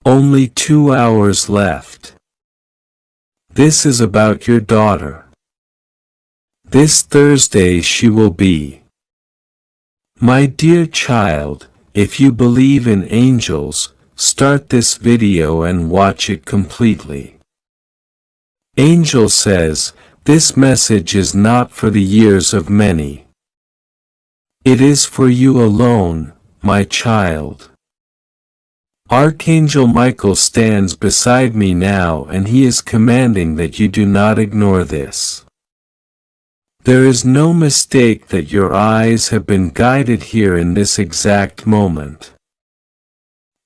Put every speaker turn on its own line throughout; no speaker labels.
Only 2 hours left. This is about your daughter. This Thursday she will be. My dear child, if you believe in angels, start this video and watch it completely. Angel says, this message is not for the ears of many. It is for you alone, my child. Archangel Michael stands beside me now and he is commanding that you do not ignore this. There is no mistake that your eyes have been guided here in this exact moment.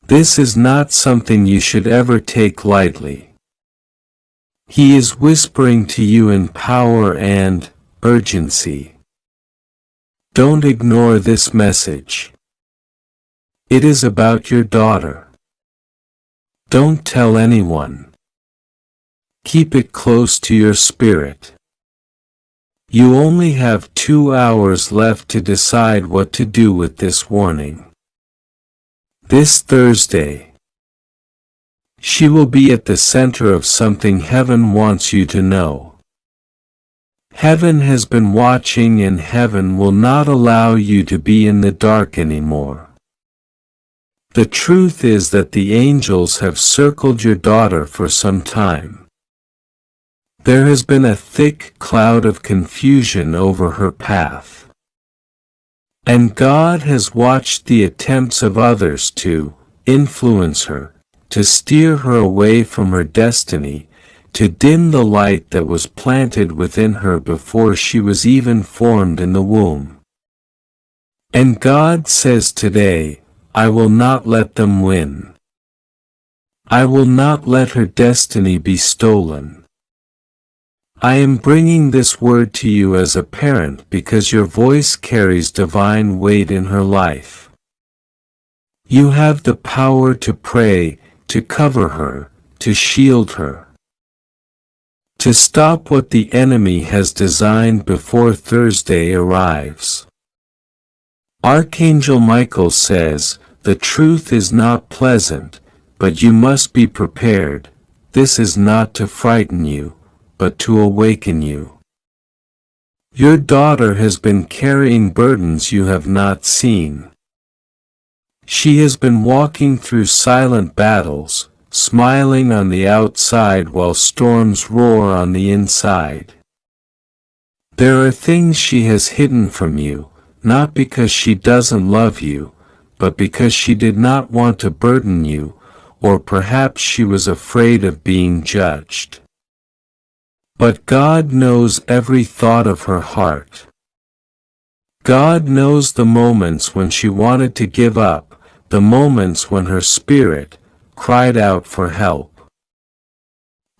This is not something you should ever take lightly. He is whispering to you in power and urgency. Don't ignore this message. It is about your daughter. Don't tell anyone. Keep it close to your spirit. You only have 2 hours left to decide what to do with this warning. This Thursday, she will be at the center of something heaven wants you to know. Heaven has been watching and heaven will not allow you to be in the dark anymore. The truth is that the angels have circled your daughter for some time. There has been a thick cloud of confusion over her path. And God has watched the attempts of others to influence her, to steer her away from her destiny, to dim the light that was planted within her before she was even formed in the womb. And God says today, I will not let them win. I will not let her destiny be stolen. I am bringing this word to you as a parent because your voice carries divine weight in her life. You have the power to pray, to cover her, to shield her. To stop what the enemy has designed before Thursday arrives. Archangel Michael says, the truth is not pleasant, but you must be prepared. This is not to frighten you, but to awaken you. Your daughter has been carrying burdens you have not seen. She has been walking through silent battles, smiling on the outside while storms roar on the inside. There are things she has hidden from you, not because she doesn't love you, but because she did not want to burden you, or perhaps she was afraid of being judged. But God knows every thought of her heart. God knows the moments when she wanted to give up, the moments when her spirit cried out for help.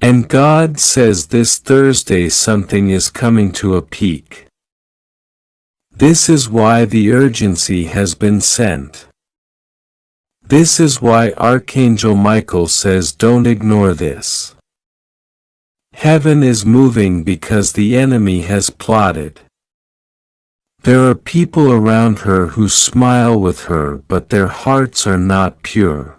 And God says this Thursday something is coming to a peak. This is why the urgency has been sent. This is why Archangel Michael says don't ignore this. Heaven is moving because the enemy has plotted. There are people around her who smile with her but their hearts are not pure.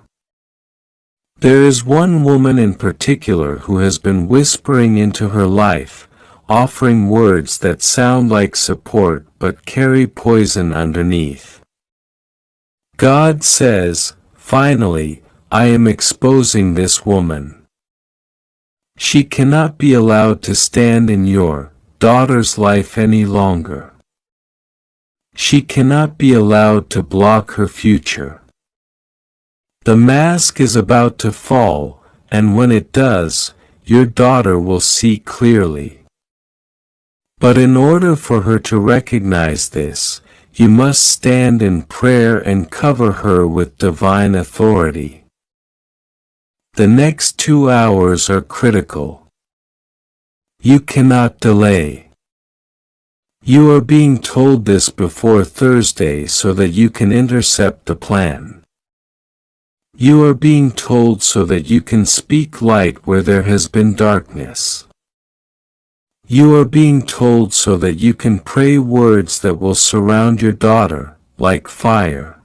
There is one woman in particular who has been whispering into her life, offering words that sound like support but carry poison underneath. God says, finally, I am exposing this woman. She cannot be allowed to stand in your daughter's life any longer. She cannot be allowed to block her future. The mask is about to fall, and when it does, your daughter will see clearly. But in order for her to recognize this, you must stand in prayer and cover her with divine authority. The next 2 hours are critical. You cannot delay. You are being told this before Thursday so that you can intercept the plan. You are being told so that you can speak light where there has been darkness. You are being told so that you can pray words that will surround your daughter, like fire.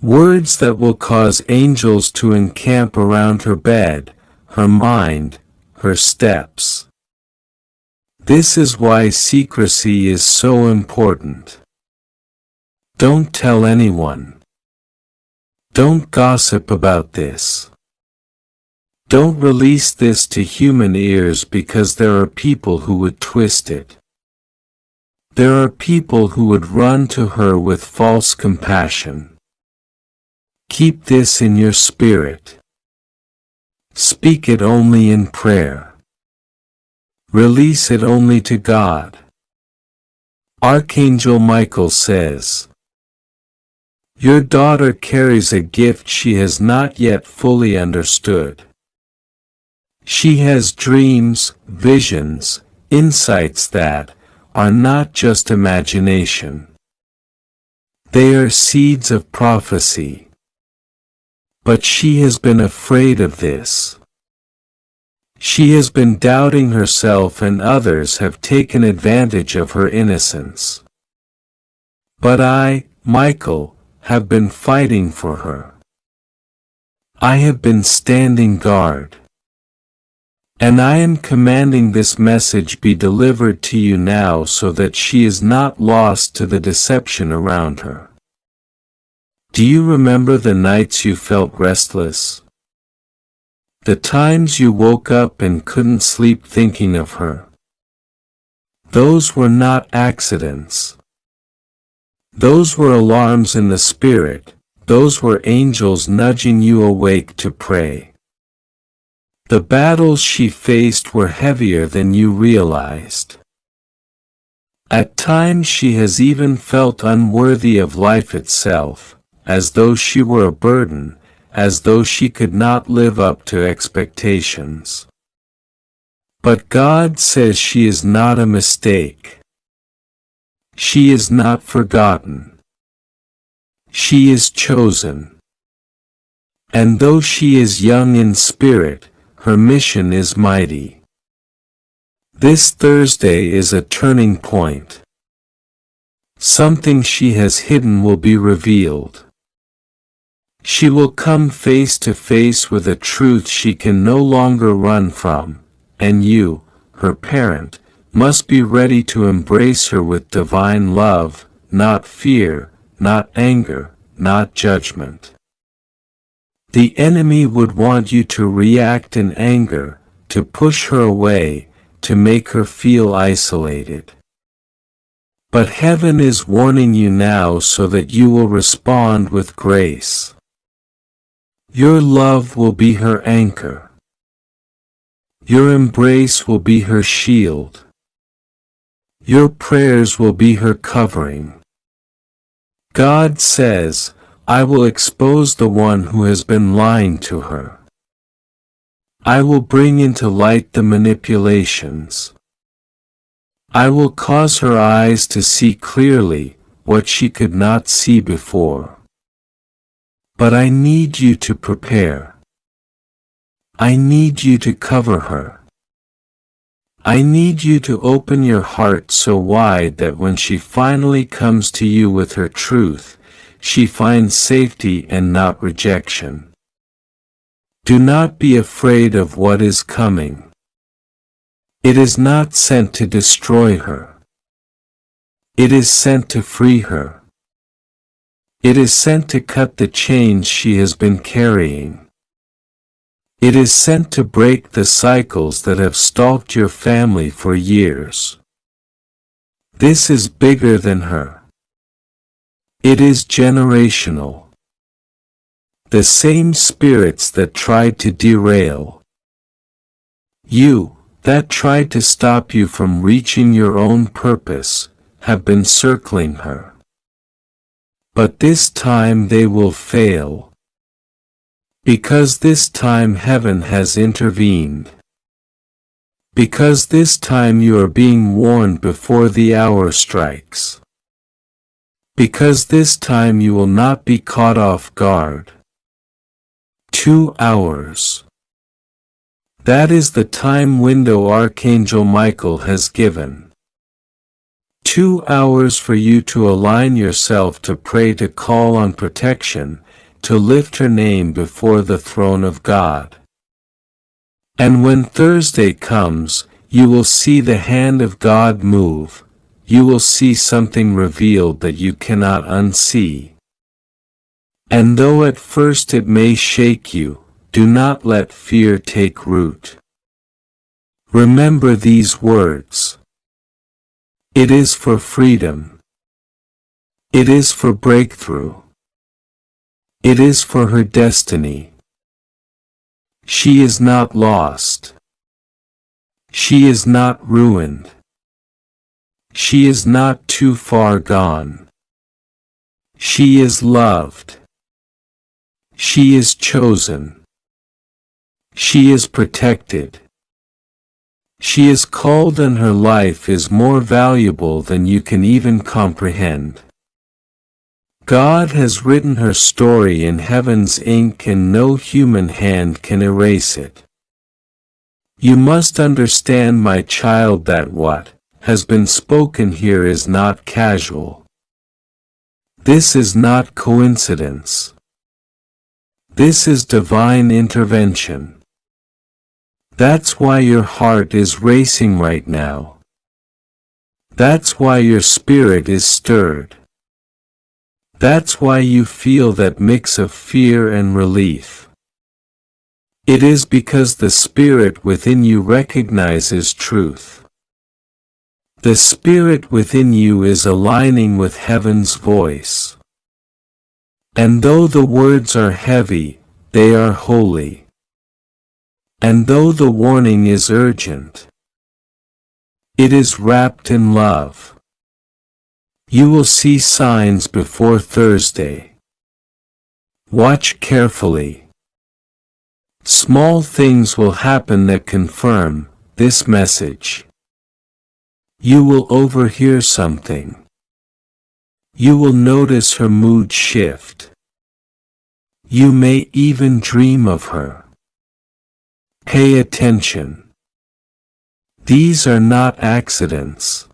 Words that will cause angels to encamp around her bed, her mind, her steps. This is why secrecy is so important. Don't tell anyone. Don't gossip about this. Don't release this to human ears because there are people who would twist it. There are people who would run to her with false compassion. Keep this in your spirit. Speak it only in prayer. Release it only to God. Archangel Michael says, "Your daughter carries a gift she has not yet fully understood. She has dreams, visions, insights that are not just imagination. They are seeds of prophecy. But she has been afraid of this. She has been doubting herself and others have taken advantage of her innocence. But I, Michael, have been fighting for her. I have been standing guard. And I am commanding this message be delivered to you now so that she is not lost to the deception around her." Do you remember the nights you felt restless? The times you woke up and couldn't sleep thinking of her? Those were not accidents. Those were alarms in the spirit. Those were angels nudging you awake to pray. The battles she faced were heavier than you realized. At times she has even felt unworthy of life itself, as though she were a burden, as though she could not live up to expectations. But God says she is not a mistake. She is not forgotten. She is chosen. And though she is young in spirit, her mission is mighty. This Thursday is a turning point. Something she has hidden will be revealed. She will come face to face with a truth she can no longer run from, and you, her parent, must be ready to embrace her with divine love, not fear, not anger, not judgment. The enemy would want you to react in anger, to push her away, to make her feel isolated. But heaven is warning you now so that you will respond with grace. Your love will be her anchor. Your embrace will be her shield. Your prayers will be her covering. God says, "I will expose the one who has been lying to her. I will bring into light the manipulations. I will cause her eyes to see clearly what she could not see before. But I need you to prepare. I need you to cover her. I need you to open your heart so wide that when she finally comes to you with her truth, she finds safety and not rejection. Do not be afraid of what is coming. It is not sent to destroy her. It is sent to free her. It is sent to cut the chains she has been carrying. It is sent to break the cycles that have stalked your family for years. This is bigger than her. It is generational. The same spirits that tried to derail you, that tried to stop you from reaching your own purpose, have been circling her. But this time they will fail. Because this time heaven has intervened. Because this time you are being warned before the hour strikes. Because this time you will not be caught off guard. 2 hours. That is the time window Archangel Michael has given. 2 hours for you to align yourself to pray, to call on protection, to lift her name before the throne of God. And when Thursday comes, you will see the hand of God move. You will see something revealed that you cannot unsee. And though at first it may shake you, do not let fear take root. Remember these words. It is for freedom. It is for breakthrough. It is for her destiny. She is not lost. She is not ruined. She is not too far gone. She is loved. She is chosen. She is protected. She is called, and her life is more valuable than you can even comprehend. God has written her story in heaven's ink, and no human hand can erase it. You must understand, my child, that what has been spoken here is not casual. This is not coincidence. This is divine intervention. That's why your heart is racing right now. That's why your spirit is stirred. That's why you feel that mix of fear and relief. It is because the spirit within you recognizes truth. The spirit within you is aligning with heaven's voice. And though the words are heavy, they are holy. And though the warning is urgent, it is wrapped in love. You will see signs before Thursday. Watch carefully. Small things will happen that confirm this message. You will overhear something. You will notice her mood shift. You may even dream of her. Pay attention. These are not accidents.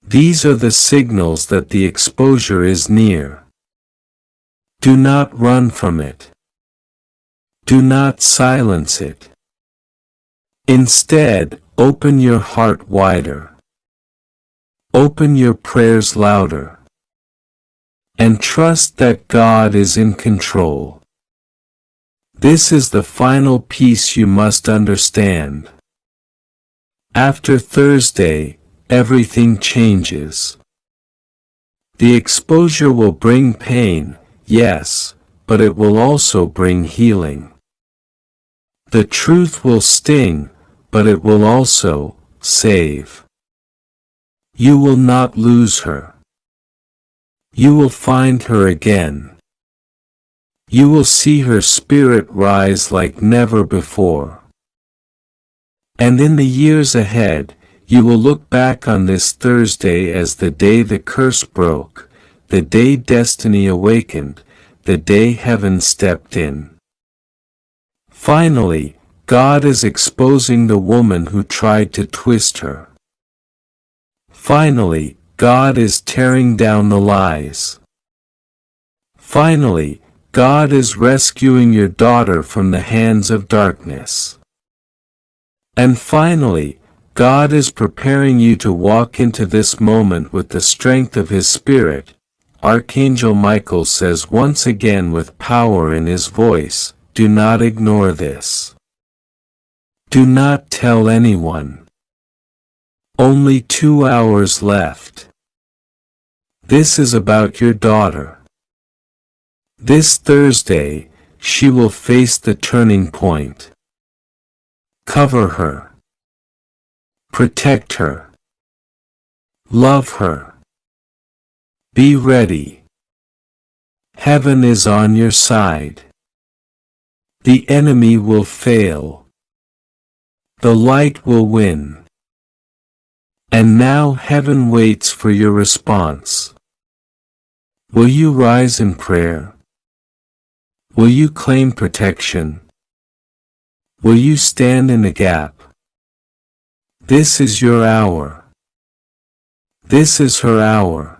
These are the signals that the exposure is near. Do not run from it. Do not silence it. Instead, open your heart wider. Open your prayers louder. And trust that God is in control. This is the final piece you must understand. After Thursday, everything changes. The exposure will bring pain, yes, but it will also bring healing. The truth will sting, but it will also save. You will not lose her. You will find her again. You will see her spirit rise like never before. And in the years ahead, you will look back on this Thursday as the day the curse broke, the day destiny awakened, the day heaven stepped in. Finally, God is exposing the woman who tried to twist her. Finally, God is tearing down the lies. Finally, God is rescuing your daughter from the hands of darkness. And finally, God is preparing you to walk into this moment with the strength of His Spirit. Archangel Michael says once again with power in his voice, do not ignore this. Do not tell anyone. Only 2 hours left. This is about your daughter. This Thursday, she will face the turning point. Cover her. Protect her. Love her. Be ready. Heaven is on your side. The enemy will fail. The light will win. And now heaven waits for your response. Will you rise in prayer? Will you claim protection? Will you stand in the gap? This is your hour. This is her hour.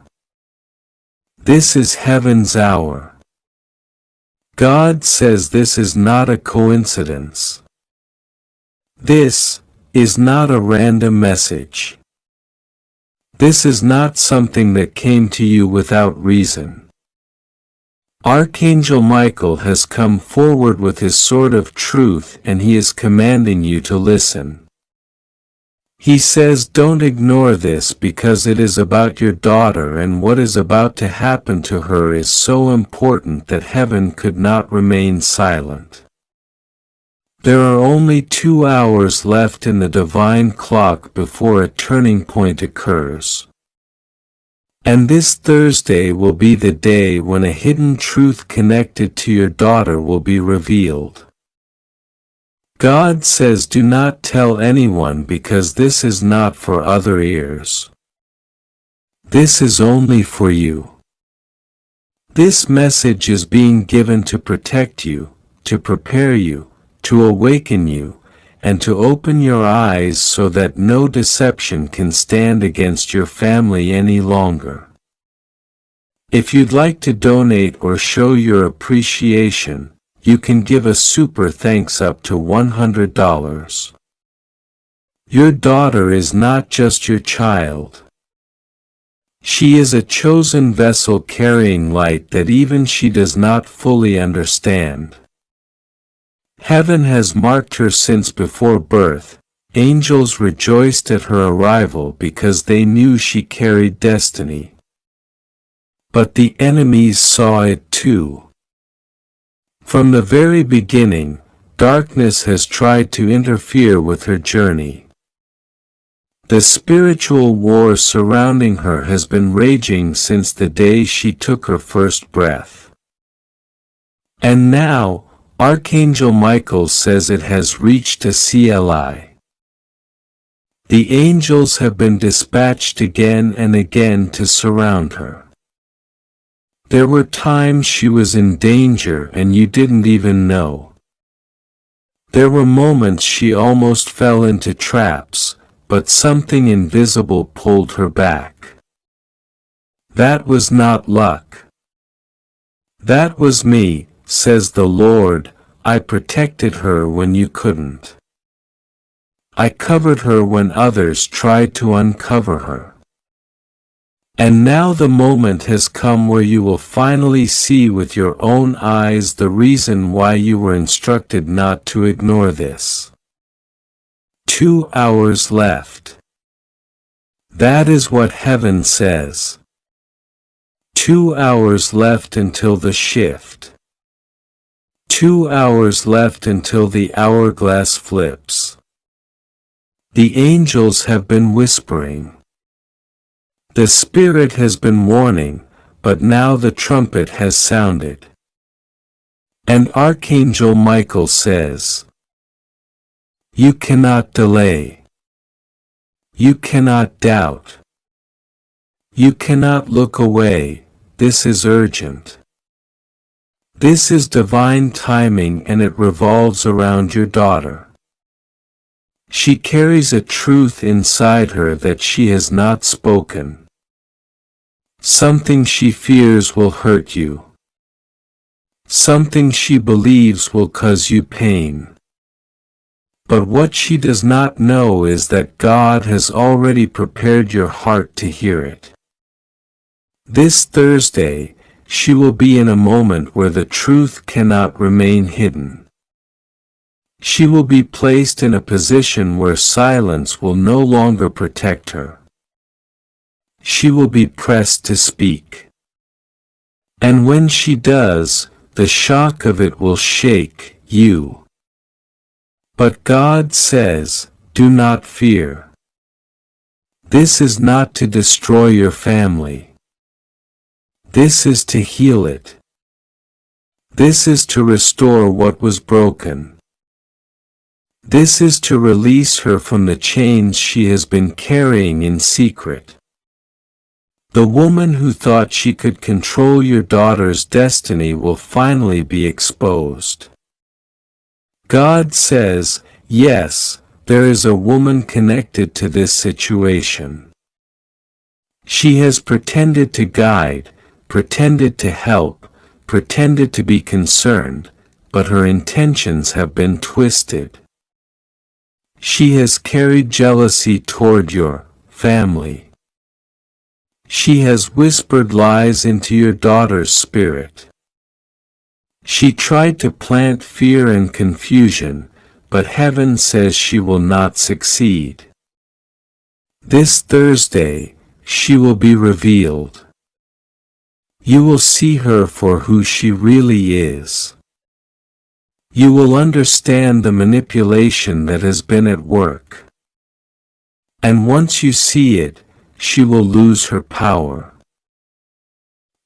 This is heaven's hour. God says this is not a coincidence. This is not a random message. This is not something that came to you without reason. Archangel Michael has come forward with his sword of truth, and he is commanding you to listen. He says, don't ignore this, because it is about your daughter, and what is about to happen to her is so important that heaven could not remain silent. There are only 2 hours left in the divine clock before a turning point occurs. And this Thursday will be the day when a hidden truth connected to your daughter will be revealed. God says, do not tell anyone, because this is not for other ears. This is only for you. This message is being given to protect you, to prepare you, to awaken you, and to open your eyes so that no deception can stand against your family any longer. If you'd like to donate or show your appreciation, you can give a super thanks up to $100. Your daughter is not just your child. She is a chosen vessel carrying light that even she does not fully understand. Heaven has marked her since before birth. Angels rejoiced at her arrival because they knew she carried destiny. But the enemies saw it too. From the very beginning, darkness has tried to interfere with her journey. The spiritual war surrounding her has been raging since the day she took her first breath. And now, Archangel Michael says it has reached a CLI. The angels have been dispatched again and again to surround her. There were times she was in danger and you didn't even know. There were moments she almost fell into traps, but something invisible pulled her back. That was not luck. That was me, says the Lord. I protected her when you couldn't. I covered her when others tried to uncover her. And now the moment has come where you will finally see with your own eyes the reason why you were instructed not to ignore this. 2 hours left. That is what heaven says. 2 hours left until the shift. 2 hours left until the hourglass flips. The angels have been whispering. The Spirit has been warning, but now the trumpet has sounded. And Archangel Michael says, you cannot delay. You cannot doubt. You cannot look away. This is urgent. This is divine timing, and it revolves around your daughter. She carries a truth inside her that she has not spoken. Something she fears will hurt you. Something she believes will cause you pain. But what she does not know is that God has already prepared your heart to hear it. This Thursday, she will be in a moment where the truth cannot remain hidden. She will be placed in a position where silence will no longer protect her. She will be pressed to speak. And when she does, the shock of it will shake you. But God says, do not fear. This is not to destroy your family. This is to heal it. This is to restore what was broken. This is to release her from the chains she has been carrying in secret. The woman who thought she could control your daughter's destiny will finally be exposed. God says, yes, there is a woman connected to this situation. She has pretended to guide, pretended to help, pretended to be concerned, but her intentions have been twisted. She has carried jealousy toward your family. She has whispered lies into your daughter's spirit. She tried to plant fear and confusion, but heaven says she will not succeed. This Thursday, she will be revealed. You will see her for who she really is. You will understand the manipulation that has been at work. And once you see it, she will lose her power.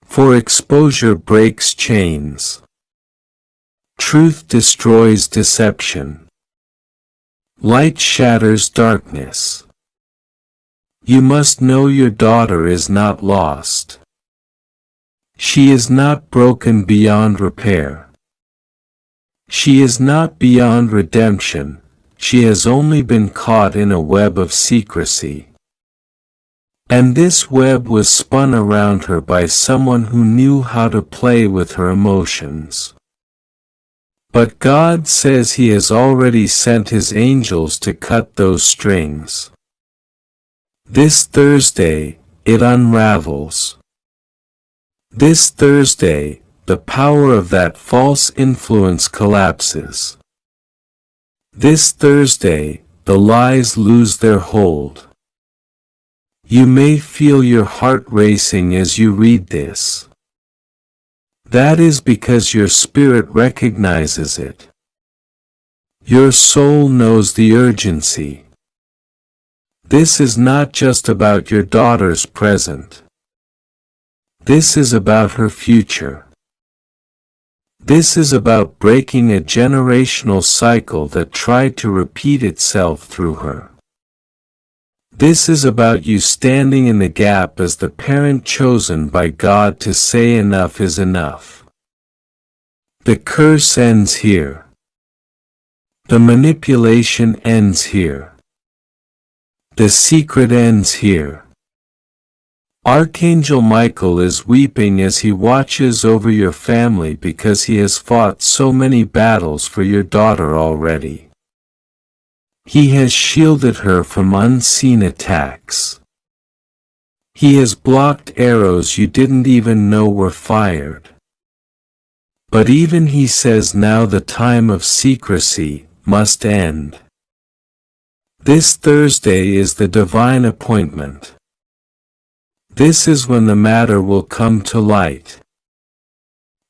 For exposure breaks chains. Truth destroys deception. Light shatters darkness. You must know your daughter is not lost. She is not broken beyond repair. She is not beyond redemption, she has only been caught in a web of secrecy. And this web was spun around her by someone who knew how to play with her emotions. But God says He has already sent His angels to cut those strings. This Thursday, it unravels. This Thursday, the power of that false influence collapses. This Thursday, the lies lose their hold. You may feel your heart racing as you read this. That is because your spirit recognizes it. Your soul knows the urgency. This is not just about your daughter's present. This is about her future. This is about breaking a generational cycle that tried to repeat itself through her. This is about you standing in the gap as the parent chosen by God to say enough is enough. The curse ends here. The manipulation ends here. The secret ends here. Archangel Michael is weeping as he watches over your family because he has fought so many battles for your daughter already. He has shielded her from unseen attacks. He has blocked arrows you didn't even know were fired. But even he says now the time of secrecy must end. This Thursday is the divine appointment. This is when the matter will come to light.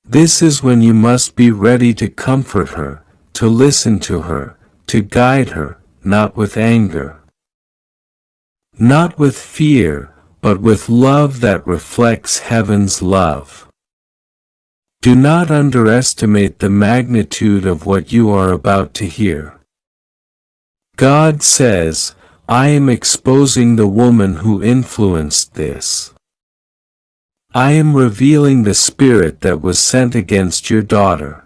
This is when you must be ready to comfort her, to listen to her, to guide her, not with anger, not with fear, but with love that reflects heaven's love. Do not underestimate the magnitude of what you are about to hear. God says, I am exposing the woman who influenced this. I am revealing the spirit that was sent against your daughter.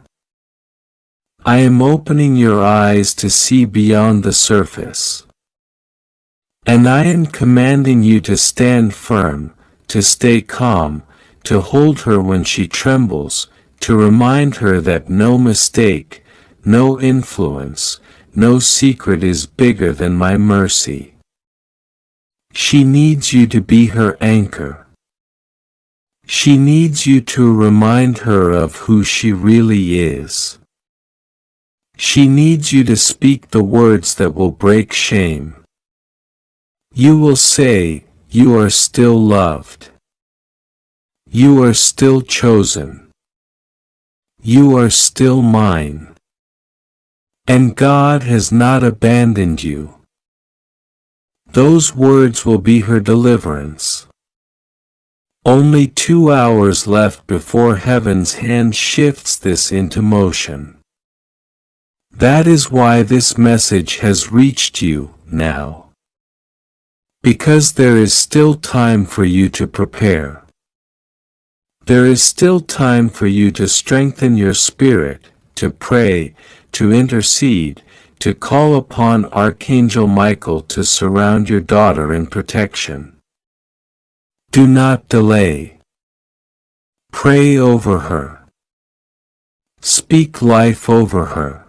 I am opening your eyes to see beyond the surface. And I am commanding you to stand firm, to stay calm, to hold her when she trembles, to remind her that no mistake, no influence, no secret is bigger than my mercy. She needs you to be her anchor. She needs you to remind her of who she really is. She needs you to speak the words that will break shame. You will say, you are still loved. You are still chosen. You are still mine. And God has not abandoned you. Those words will be her deliverance. Only 2 hours left before heaven's hand shifts this into motion. That is why this message has reached you now. Because there is still time for you to prepare. There is still time for you to strengthen your spirit, to pray, to intercede, to call upon Archangel Michael to surround your daughter in protection. Do not delay. Pray over her. Speak life over her.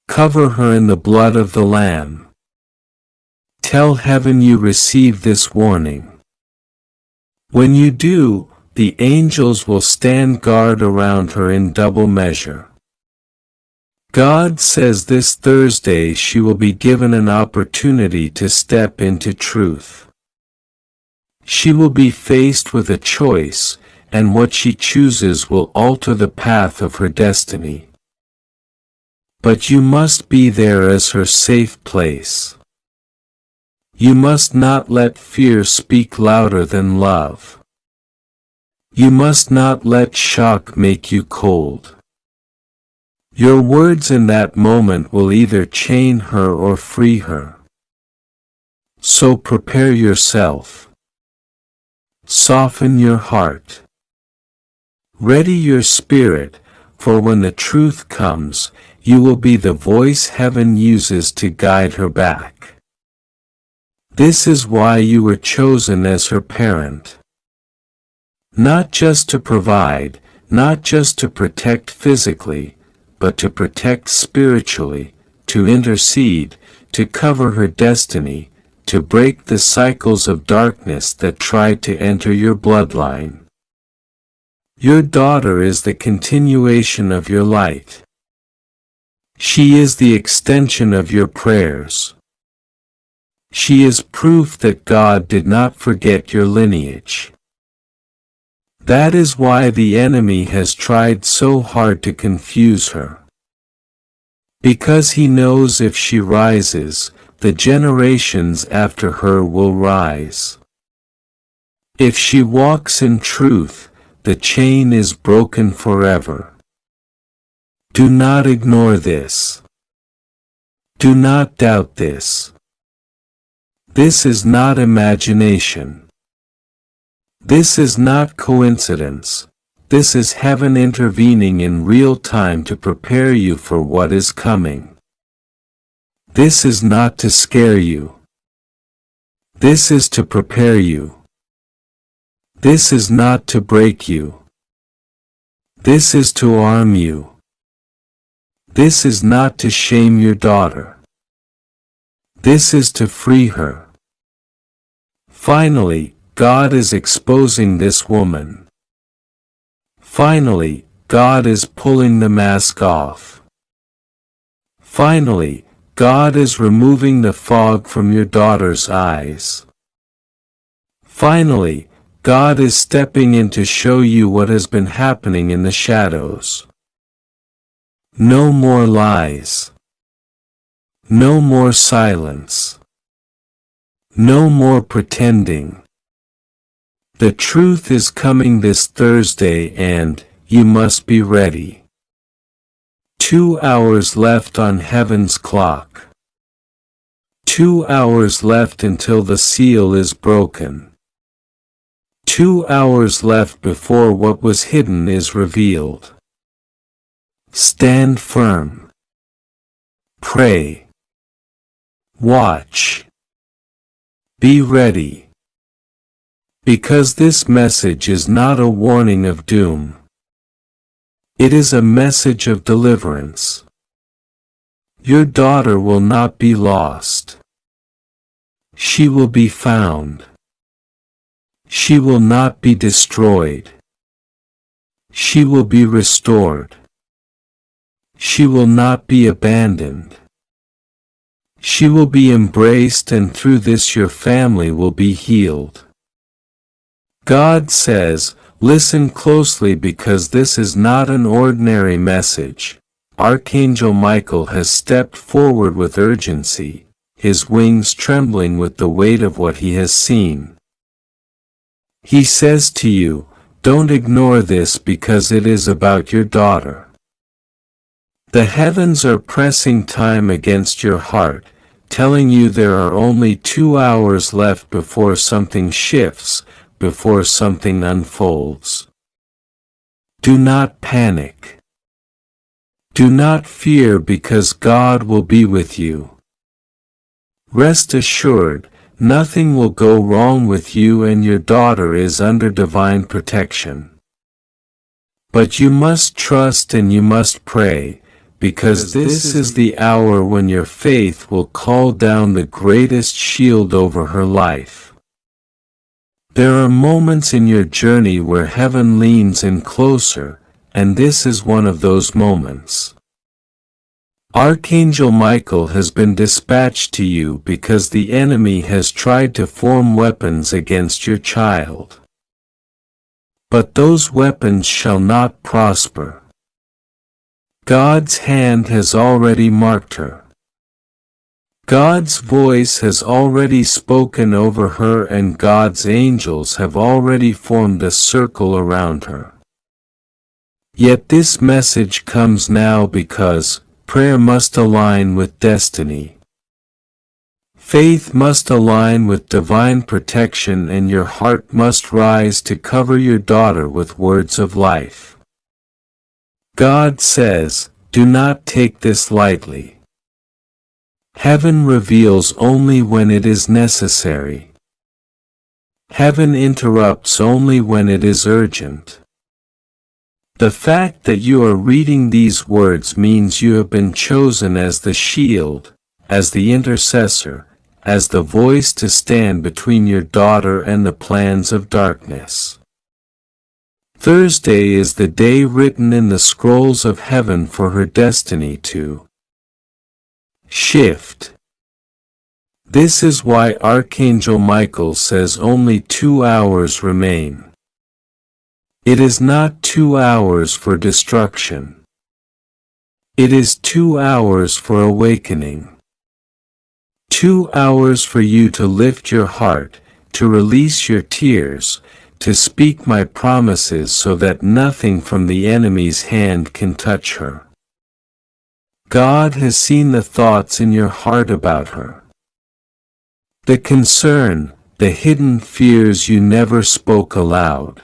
Cover her in the blood of the Lamb. Tell heaven you receive this warning. When you do, the angels will stand guard around her in double measure. God says this Thursday she will be given an opportunity to step into truth. She will be faced with a choice, and what she chooses will alter the path of her destiny. But you must be there as her safe place. You must not let fear speak louder than love. You must not let shock make you cold. Your words in that moment will either chain her or free her. So prepare yourself. Soften your heart. Ready your spirit, for when the truth comes, you will be the voice heaven uses to guide her back. This is why you were chosen as her parent. Not just to provide, not just to protect physically, but to protect spiritually, to intercede, to cover her destiny, to break the cycles of darkness that tried to enter your bloodline. Your daughter is the continuation of your light. She is the extension of your prayers. She is proof that God did not forget your lineage. That is why the enemy has tried so hard to confuse her. Because he knows if she rises, the generations after her will rise. If she walks in truth, the chain is broken forever. Do not ignore this. Do not doubt this. This is not imagination. This is not coincidence. This is heaven intervening in real time to prepare you for what is coming. This is not to scare you. This is to prepare you. This is not to break you. This is to arm you. This is not to shame your daughter. This is to free her. Finally, God is exposing this woman. Finally, God is pulling the mask off. Finally, God is removing the fog from your daughter's eyes. Finally, God is stepping in to show you what has been happening in the shadows. No more lies. No more silence. No more pretending. The truth is coming this Thursday and you must be ready. 2 hours left on heaven's clock. 2 hours left until the seal is broken. 2 hours left before what was hidden is revealed. Stand firm. Pray. Watch. Be ready. Because this message is not a warning of doom. It is a message of deliverance. Your daughter will not be lost. She will be found. She will not be destroyed. She will be restored. She will not be abandoned. She will be embraced, and through this your family will be healed. God says, listen closely, because this is not an ordinary message. Archangel Michael has stepped forward with urgency, his wings trembling with the weight of what he has seen. He says to you, don't ignore this, because it is about your daughter. The heavens are pressing time against your heart, telling you there are only 2 hours left before something shifts, before something unfolds. Do not panic. Do not fear, because God will be with you. Rest assured, nothing will go wrong with you, and your daughter is under divine protection. But you must trust and you must pray, because this is the hour when your faith will call down the greatest shield over her life. There are moments in your journey where heaven leans in closer, and this is one of those moments. Archangel Michael has been dispatched to you because the enemy has tried to form weapons against your child. But those weapons shall not prosper. God's hand has already marked her. God's voice has already spoken over her, and God's angels have already formed a circle around her. Yet this message comes now because prayer must align with destiny. Faith must align with divine protection, and your heart must rise to cover your daughter with words of life. God says, do not take this lightly. Heaven reveals only when it is necessary. Heaven interrupts only when it is urgent. The fact that you are reading these words means you have been chosen as the shield, as the intercessor, as the voice to stand between your daughter and the plans of darkness. Thursday is the day written in the scrolls of heaven for her destiny to shift. This is why Archangel Michael says only 2 hours remain. It is not 2 hours for destruction. It is 2 hours for awakening. 2 hours for you to lift your heart, to release your tears, to speak my promises so that nothing from the enemy's hand can touch her. God has seen the thoughts in your heart about her. The concern, the hidden fears you never spoke aloud.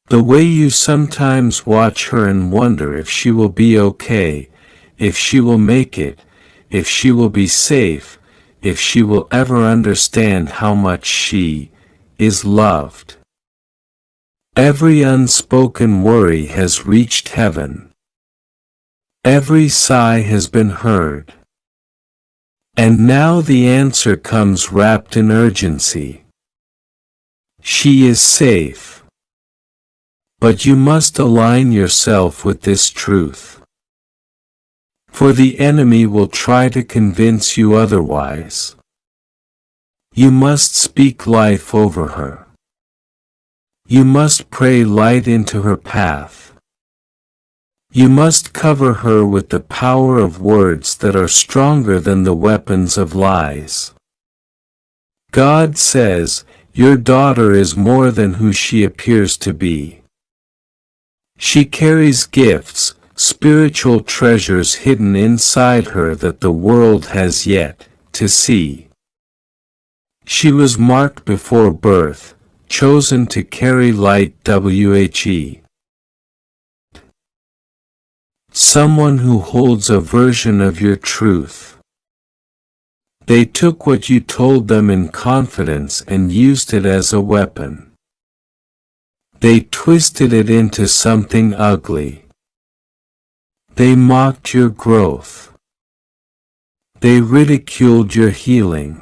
The way you sometimes watch her and wonder if she will be okay, if she will make it, if she will be safe, if she will ever understand how much she is loved. Every unspoken worry has reached heaven. Every sigh has been heard. And now the answer comes wrapped in urgency. She is safe. But you must align yourself with this truth. For the enemy will try to convince you otherwise. You must speak life over her. You must pray light into her path. You must cover her with the power of words that are stronger than the weapons of lies. God says, your daughter is more than who she appears to be. She carries gifts, spiritual treasures hidden inside her that the world has yet to see. She was marked before birth, chosen to carry light. Someone who holds a version of your truth. They took what you told them in confidence and used it as a weapon. They twisted it into something ugly. They mocked your growth. They ridiculed your healing.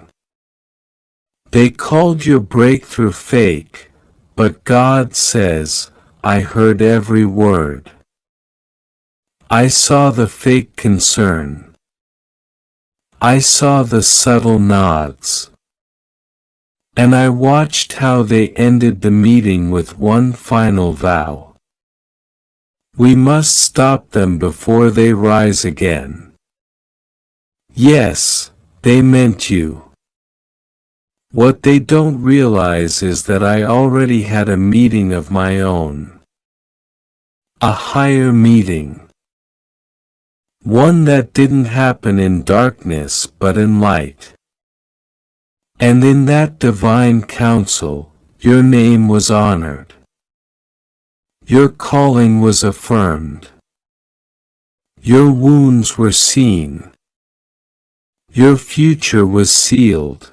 They called your breakthrough fake, but God says, I heard every word. I saw the fake concern. I saw the subtle nods. And I watched how they ended the meeting with one final vow. We must stop them before they rise again. Yes, they meant you. What they don't realize is that I already had a meeting of my own. A higher meeting. One that didn't happen in darkness but in light. And in that divine council, your name was honored. Your calling was affirmed. Your wounds were seen. Your future was sealed.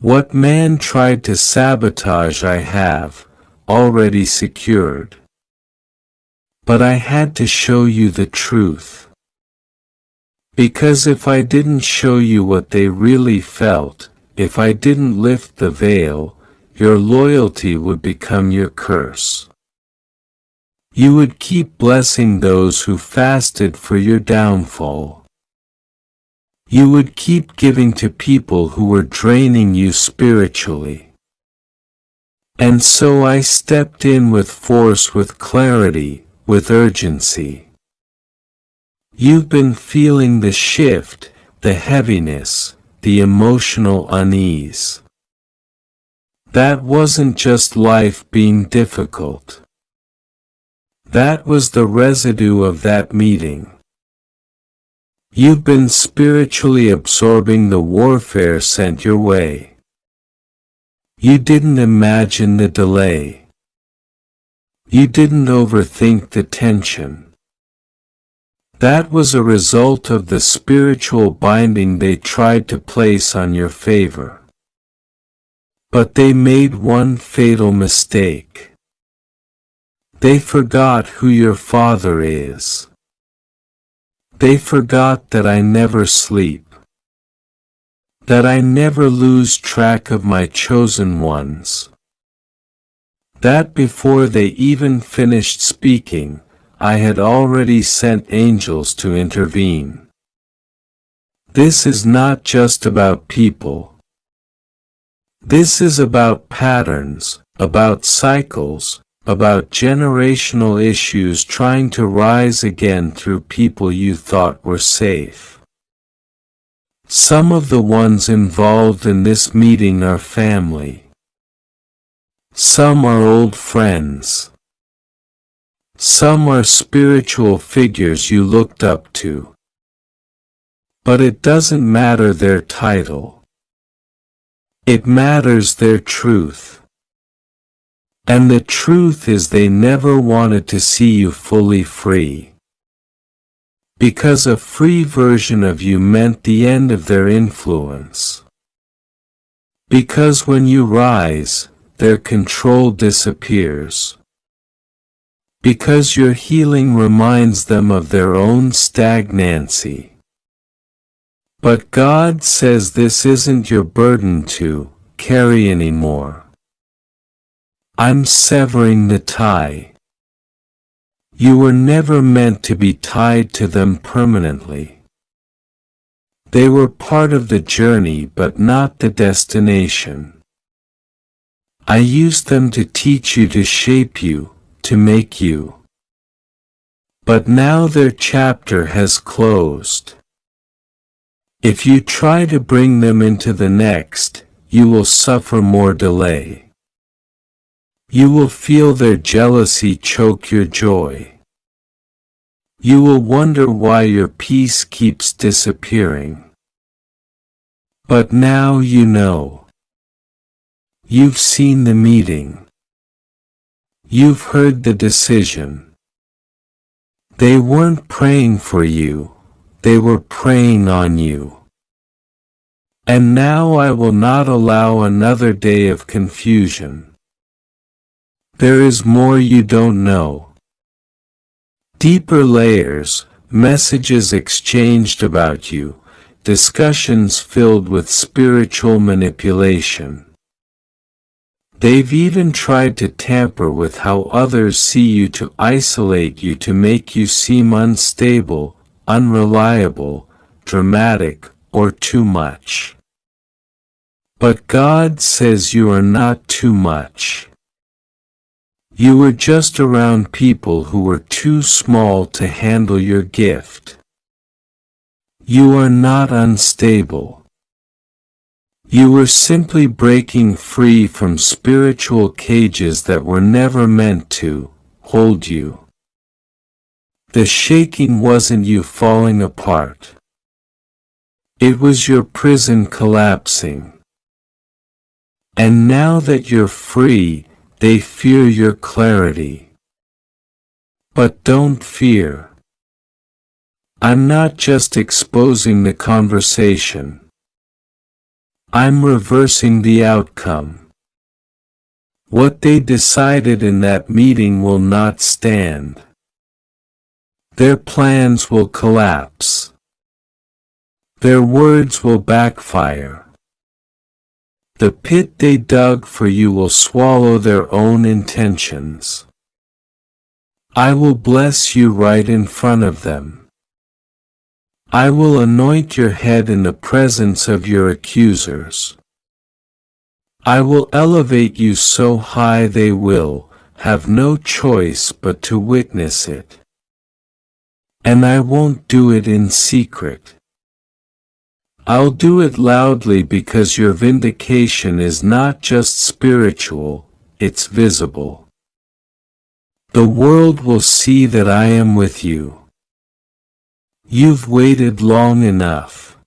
What man tried to sabotage I have already secured. But I had to show you the truth. Because if I didn't show you what they really felt, if I didn't lift the veil, your loyalty would become your curse. You would keep blessing those who fasted for your downfall. You would keep giving to people who were draining you spiritually. And so I stepped in with force, with clarity, with urgency. You've been feeling the shift, the heaviness, the emotional unease. That wasn't just life being difficult. That was the residue of that meeting. You've been spiritually absorbing the warfare sent your way. You didn't imagine the delay. You didn't overthink the tension. That was a result of the spiritual binding they tried to place on your favor. But they made one fatal mistake. They forgot who your Father is. They forgot that I never sleep. That I never lose track of my chosen ones. That before they even finished speaking, I had already sent angels to intervene. This is not just about people. This is about patterns, about cycles, about generational issues trying to rise again through people you thought were safe. Some of the ones involved in this meeting are family. Some are old friends. Some are spiritual figures you looked up to. But it doesn't matter their title. It matters their truth. And the truth is they never wanted to see you fully free. Because a free version of you meant the end of their influence. Because when you rise, their control disappears. Because your healing reminds them of their own stagnancy. But God says this isn't your burden to carry anymore. I'm severing the tie. You were never meant to be tied to them permanently. They were part of the journey but not the destination. I used them to teach you, to shape you, to make you. But now their chapter has closed. If you try to bring them into the next, you will suffer more delay. You will feel their jealousy choke your joy. You will wonder why your peace keeps disappearing. But now you know. You've seen the meeting. You've heard the decision. They weren't praying for you. They were preying on you. And now I will not allow another day of confusion. There is more you don't know. Deeper layers, messages exchanged about you, discussions filled with spiritual manipulation. They've even tried to tamper with how others see you, to isolate you, to make you seem unstable, unreliable, dramatic, or too much. But God says you are not too much. You were just around people who were too small to handle your gift. You are not unstable. You were simply breaking free from spiritual cages that were never meant to hold you. The shaking wasn't you falling apart. It was your prison collapsing. And now that you're free, they fear your clarity. But don't fear. I'm not just exposing the conversation. I'm reversing the outcome. What they decided in that meeting will not stand. Their plans will collapse. Their words will backfire. The pit they dug for you will swallow their own intentions. I will bless you right in front of them. I will anoint your head in the presence of your accusers. I will elevate you so high they will have no choice but to witness it. And I won't do it in secret. I'll do it loudly because your vindication is not just spiritual, it's visible. The world will see that I am with you. You've waited long enough.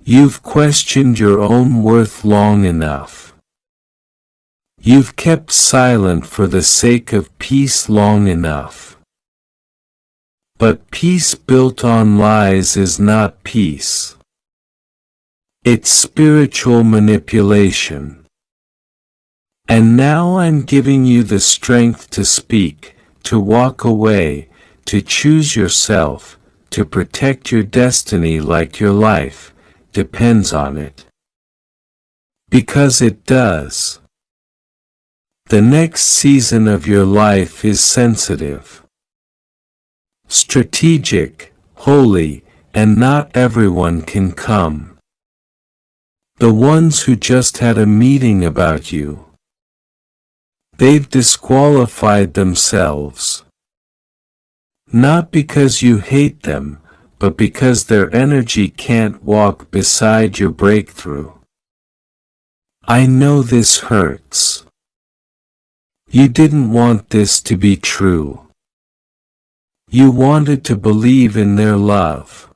You've questioned your own worth long enough. You've kept silent for the sake of peace long enough. But peace built on lies is not peace. It's spiritual manipulation. And now I'm giving you the strength to speak, to walk away, to choose yourself, to protect your destiny like your life depends on it. Because it does. The next season of your life is sensitive, strategic, holy, and not everyone can come. The ones who just had a meeting about you. They've disqualified themselves. Not because you hate them, but because their energy can't walk beside your breakthrough. I know this hurts. You didn't want this to be true. You wanted to believe in their love.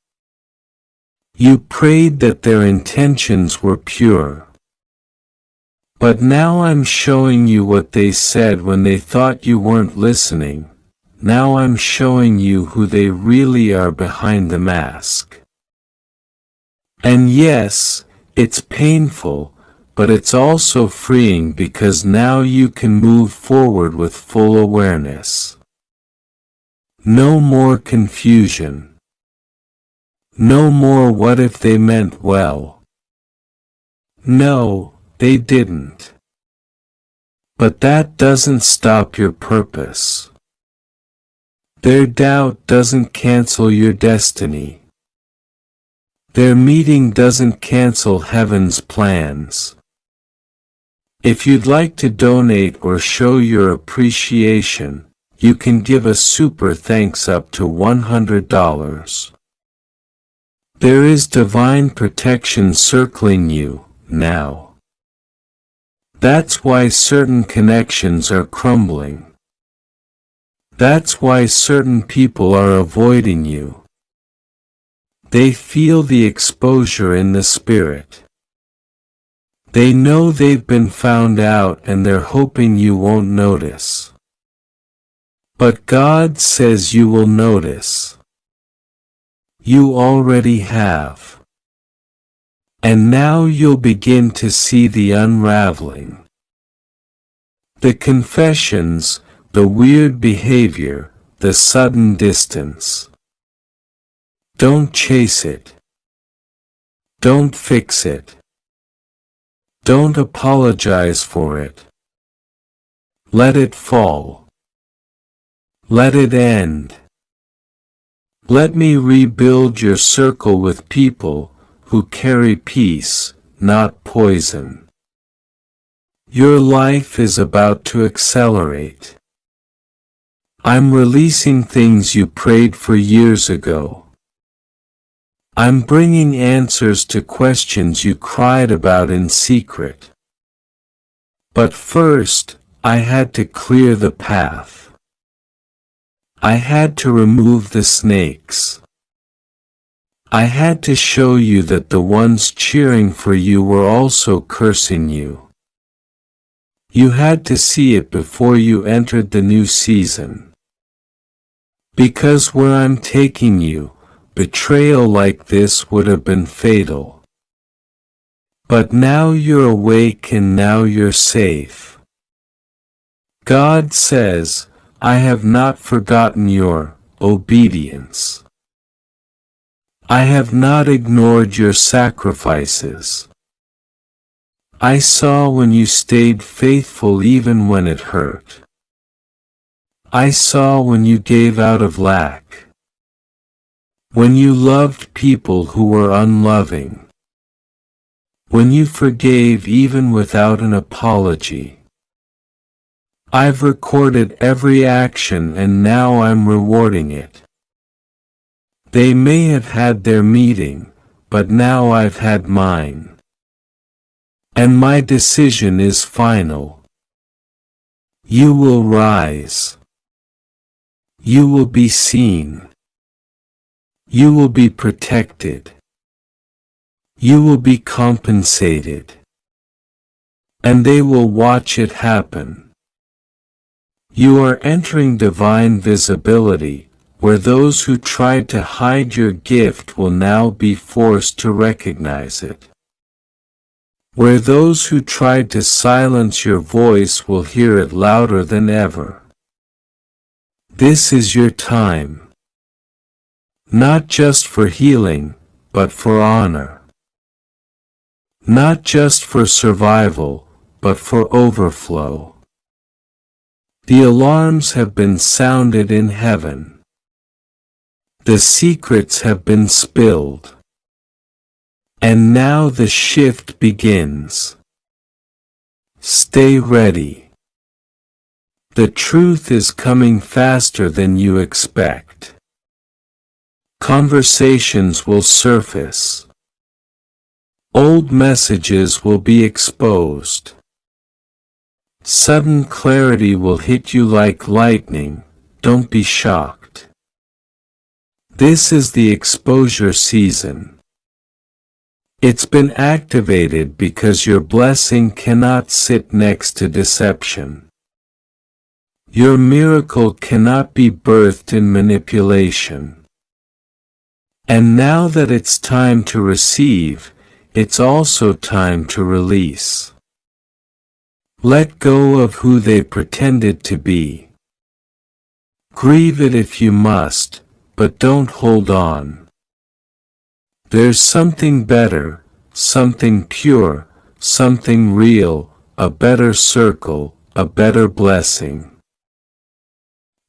You prayed that their intentions were pure. But now I'm showing you what they said when they thought you weren't listening. Now I'm showing you who they really are behind the mask. And yes, it's painful, but it's also freeing because now you can move forward with full awareness. No more confusion. No more what if they meant well. No, they didn't. But that doesn't stop your purpose. Their doubt doesn't cancel your destiny. Their meeting doesn't cancel heaven's plans. If you'd like to donate or show your appreciation, you can give a super thanks up to $100. There is divine protection circling you, now. That's why certain connections are crumbling. That's why certain people are avoiding you. They feel the exposure in the spirit. They know they've been found out and they're hoping you won't notice. But God says you will notice. You already have. And now you'll begin to see the unraveling. The confessions, the weird behavior, the sudden distance. Don't chase it. Don't fix it. Don't apologize for it. Let it fall. Let it end. Let me rebuild your circle with people who carry peace, not poison. Your life is about to accelerate. I'm releasing things you prayed for years ago. I'm bringing answers to questions you cried about in secret. But first, I had to clear the path. I had to remove the snakes. I had to show you that the ones cheering for you were also cursing you. You had to see it before you entered the new season. Because where I'm taking you, betrayal like this would have been fatal. But now you're awake and now you're safe. God says, I have not forgotten your obedience. I have not ignored your sacrifices. I saw when you stayed faithful even when it hurt. I saw when you gave out of lack. When you loved people who were unloving. When you forgave even without an apology. I've recorded every action and now I'm rewarding it. They may have had their meeting, but now I've had mine. And my decision is final. You will rise. You will be seen. You will be protected. You will be compensated. And they will watch it happen. You are entering divine visibility, where those who tried to hide your gift will now be forced to recognize it. Where those who tried to silence your voice will hear it louder than ever. This is your time. Not just for healing, but for honor. Not just for survival, but for overflow. The alarms have been sounded in heaven. The secrets have been spilled. And now the shift begins. Stay ready. The truth is coming faster than you expect. Conversations will surface. Old messages will be exposed. Sudden clarity will hit you like lightning. Don't be shocked. This is the exposure season. It's been activated because your blessing cannot sit next to deception. Your miracle cannot be birthed in manipulation. And now that it's time to receive, it's also time to release. Let go of who they pretended to be. Grieve it if you must, but don't hold on. There's something better, something pure, something real, a better circle, a better blessing.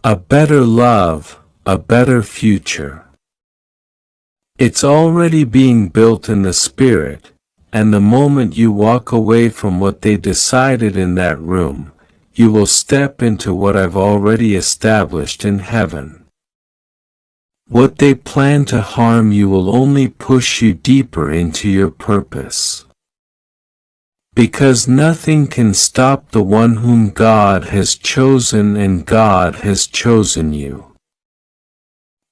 A better love, a better future. It's already being built in the spirit, and the moment you walk away from what they decided in that room, you will step into what I've already established in heaven. What they plan to harm you will only push you deeper into your purpose. Because nothing can stop the one whom God has chosen, and God has chosen you.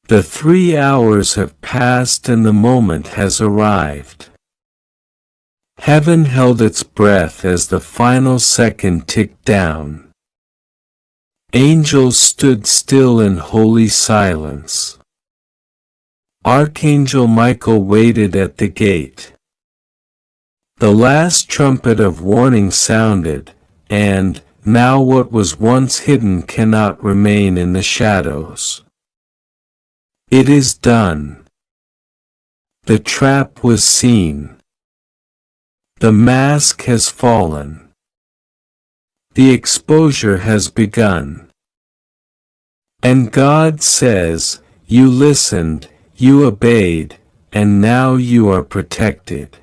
The 3 hours have passed and the moment has arrived. Heaven held its breath as the final second ticked down. Angels stood still in holy silence. Archangel Michael waited at the gate. The last trumpet of warning sounded, and now what was once hidden cannot remain in the shadows. It is done. The trap was seen. The mask has fallen. The exposure has begun. And God says, you listened, you obeyed, and now you are protected.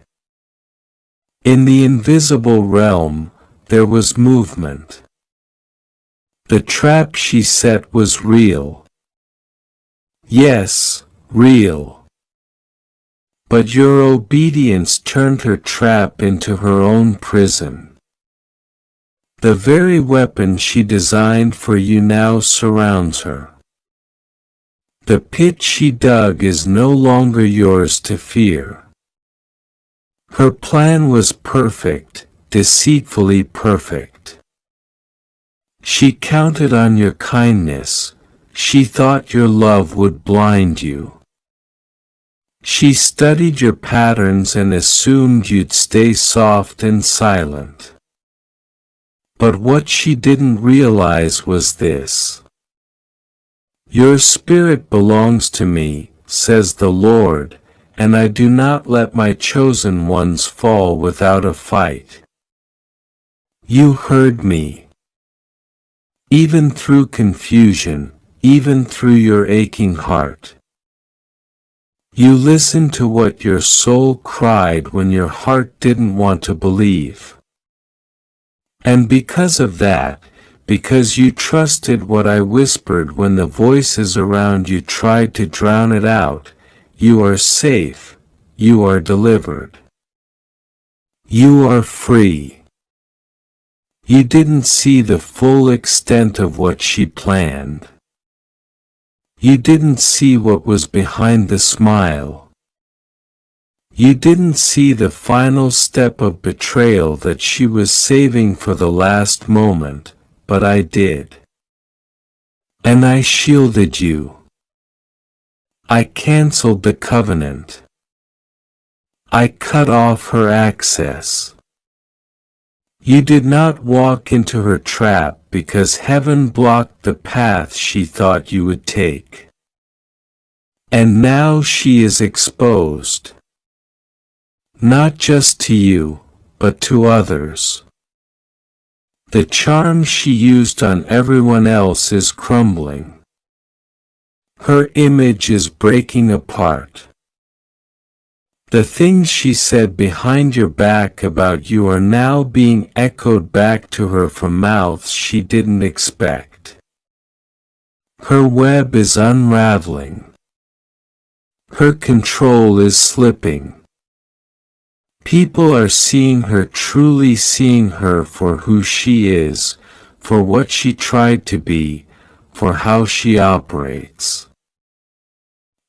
In the invisible realm, there was movement. The trap she set was real. Yes, real. But your obedience turned her trap into her own prison. The very weapon she designed for you now surrounds her. The pit she dug is no longer yours to fear. Her plan was perfect, deceitfully perfect. She counted on your kindness. She thought your love would blind you. She studied your patterns and assumed you'd stay soft and silent. But what she didn't realize was this. Your spirit belongs to me, says the Lord, and I do not let my chosen ones fall without a fight. You heard me. Even through confusion, even through your aching heart. You listened to what your soul cried when your heart didn't want to believe. And because of that, because you trusted what I whispered when the voices around you tried to drown it out, you are safe, you are delivered. You are free. You didn't see the full extent of what she planned. You didn't see what was behind the smile. You didn't see the final step of betrayal that she was saving for the last moment, but I did. And I shielded you. I canceled the covenant. I cut off her access. You did not walk into her trap because heaven blocked the path she thought you would take. And now she is exposed. Not just to you, but to others. The charm she used on everyone else is crumbling. Her image is breaking apart. The things she said behind your back about you are now being echoed back to her from mouths she didn't expect. Her web is unraveling. Her control is slipping. People are seeing her, truly seeing her for who she is, for what she tried to be, for how she operates.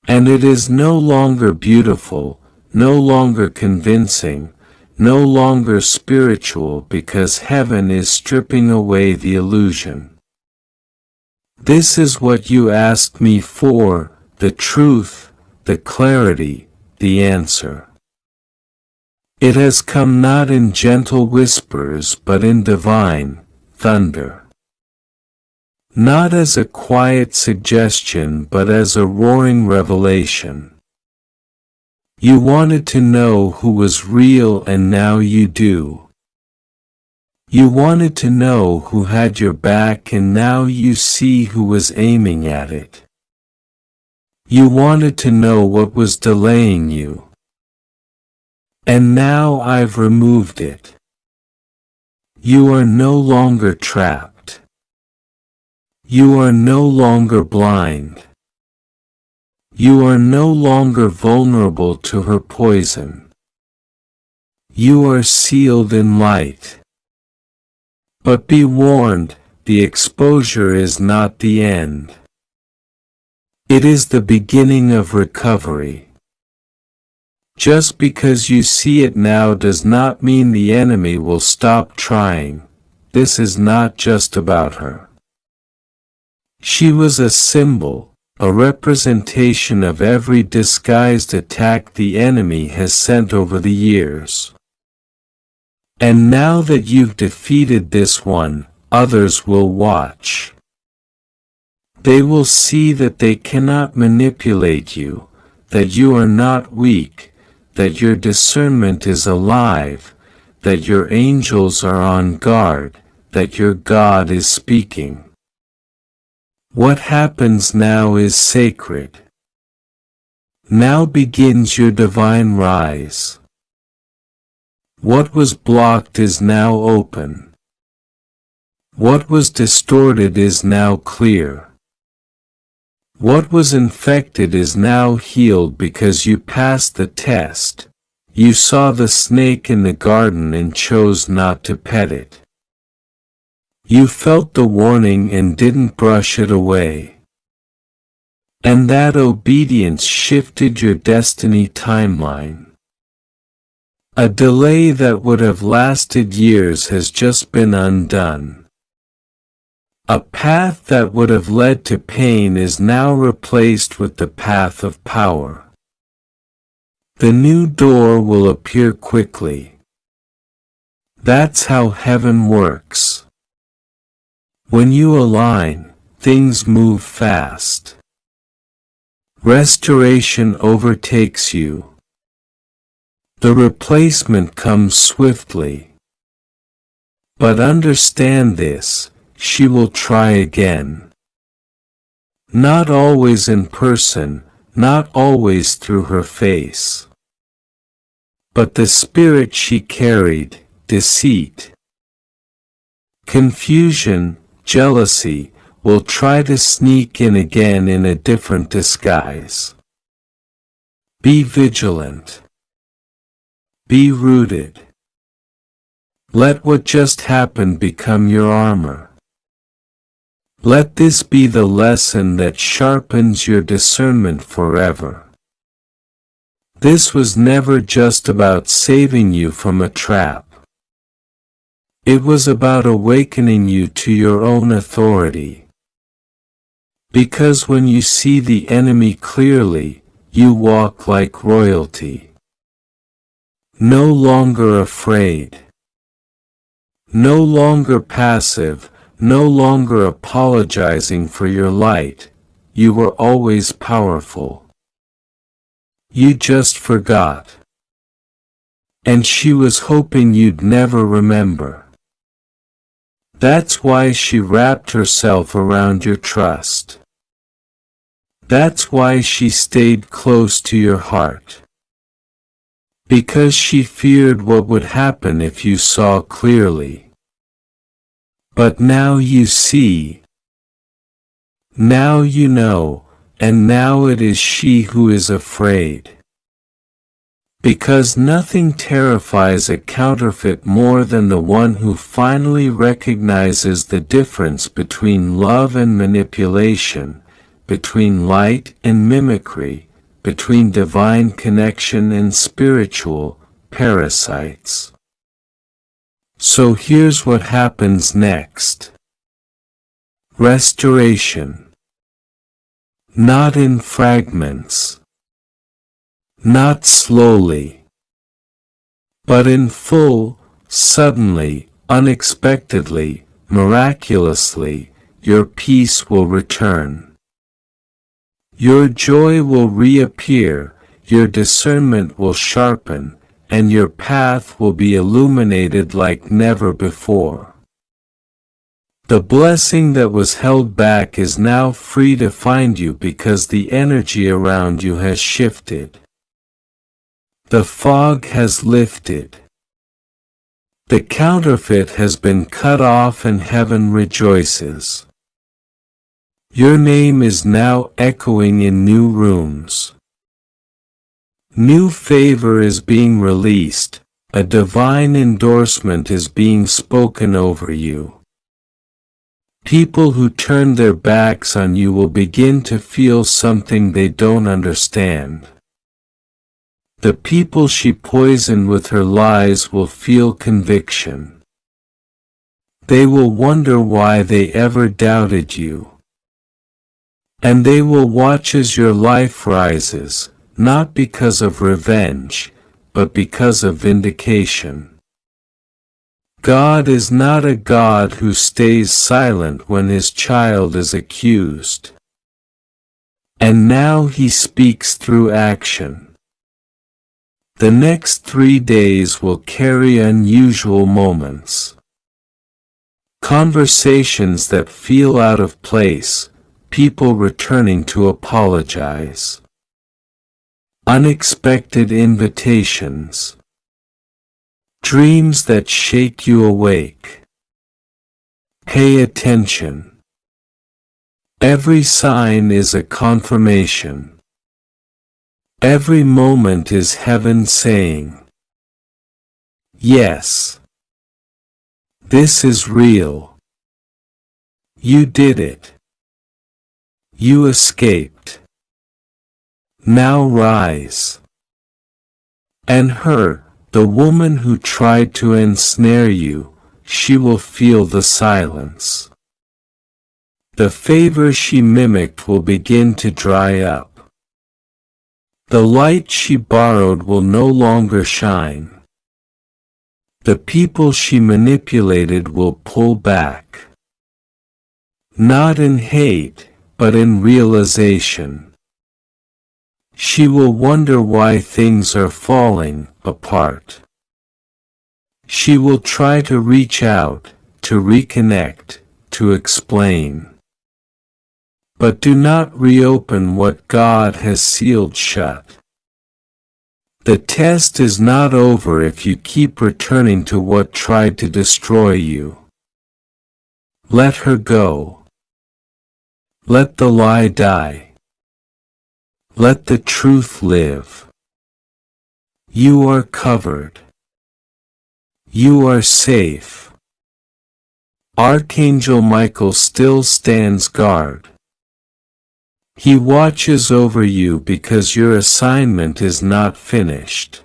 And it is no longer beautiful, no longer convincing, no longer spiritual, because heaven is stripping away the illusion. This is what you asked me for, the truth, the clarity, the answer. It has come not in gentle whispers but in divine thunder. Not as a quiet suggestion but as a roaring revelation. You wanted to know who was real and now you do. You wanted to know who had your back and now you see who was aiming at it. You wanted to know what was delaying you. And now I've removed it. You are no longer trapped. You are no longer blind. You are no longer vulnerable to her poison. You are sealed in light. But be warned, the exposure is not the end. It is the beginning of recovery. Just because you see it now does not mean the enemy will stop trying. This is not just about her. She was a symbol, a representation of every disguised attack the enemy has sent over the years. And now that you've defeated this one, others will watch. They will see that they cannot manipulate you, that you are not weak, that your discernment is alive, that your angels are on guard, that your God is speaking. What happens now is sacred. Now begins your divine rise. What was blocked is now open. What was distorted is now clear. What was infected is now healed because you passed the test. You saw the snake in the garden and chose not to pet it. You felt the warning and didn't brush it away. And that obedience shifted your destiny timeline. A delay that would have lasted years has just been undone. A path that would have led to pain is now replaced with the path of power. The new door will appear quickly. That's how heaven works. When you align, things move fast. Restoration overtakes you. The replacement comes swiftly. But understand this, she will try again. Not always in person, not always through her face. But the spirit she carried, deceit, confusion, jealousy, will try to sneak in again in a different disguise. Be vigilant. Be rooted. Let what just happened become your armor. Let this be the lesson that sharpens your discernment forever. This was never just about saving you from a trap. It was about awakening you to your own authority. Because when you see the enemy clearly, you walk like royalty. No longer afraid. No longer passive, no longer apologizing for your light. You were always powerful. You just forgot. And she was hoping you'd never remember. That's why she wrapped herself around your trust. That's why she stayed close to your heart. Because she feared what would happen if you saw clearly. But now you see. Now you know, and now it is she who is afraid. Because nothing terrifies a counterfeit more than the one who finally recognizes the difference between love and manipulation, between light and mimicry, between divine connection and spiritual parasites. So here's what happens next. Restoration. Not in fragments. Not slowly. But in full, suddenly, unexpectedly, miraculously, your peace will return. Your joy will reappear, your discernment will sharpen, and your path will be illuminated like never before. The blessing that was held back is now free to find you because the energy around you has shifted. The fog has lifted. The counterfeit has been cut off and heaven rejoices. Your name is now echoing in new rooms. New favor is being released, a divine endorsement is being spoken over you. People who turn their backs on you will begin to feel something they don't understand. The people she poisoned with her lies will feel conviction. They will wonder why they ever doubted you. And they will watch as your life rises, not because of revenge, but because of vindication. God is not a God who stays silent when his child is accused. And now he speaks through action. The next 3 days will carry unusual moments. Conversations that feel out of place, people returning to apologize. Unexpected invitations. Dreams that shake you awake. Pay attention. Every sign is a confirmation. Every moment is heaven saying, yes. This is real. You did it. You escaped. Now rise. And her, the woman who tried to ensnare you, she will feel the silence. The favor she mimicked will begin to dry up. The light she borrowed will no longer shine. The people she manipulated will pull back. not in hate, but in realization. She will wonder why things are falling apart. She will try to reach out, to reconnect, to explain. But do not reopen what God has sealed shut. The test is not over if you keep returning to what tried to destroy you. Let her go. Let the lie die. Let the truth live. You are covered. You are safe. Archangel Michael still stands guard. He watches over you because your assignment is not finished.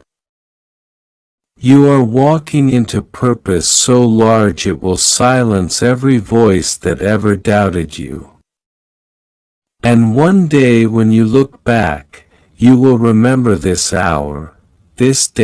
You are walking into purpose so large it will silence every voice that ever doubted you. And one day when you look back, you will remember this hour, this day.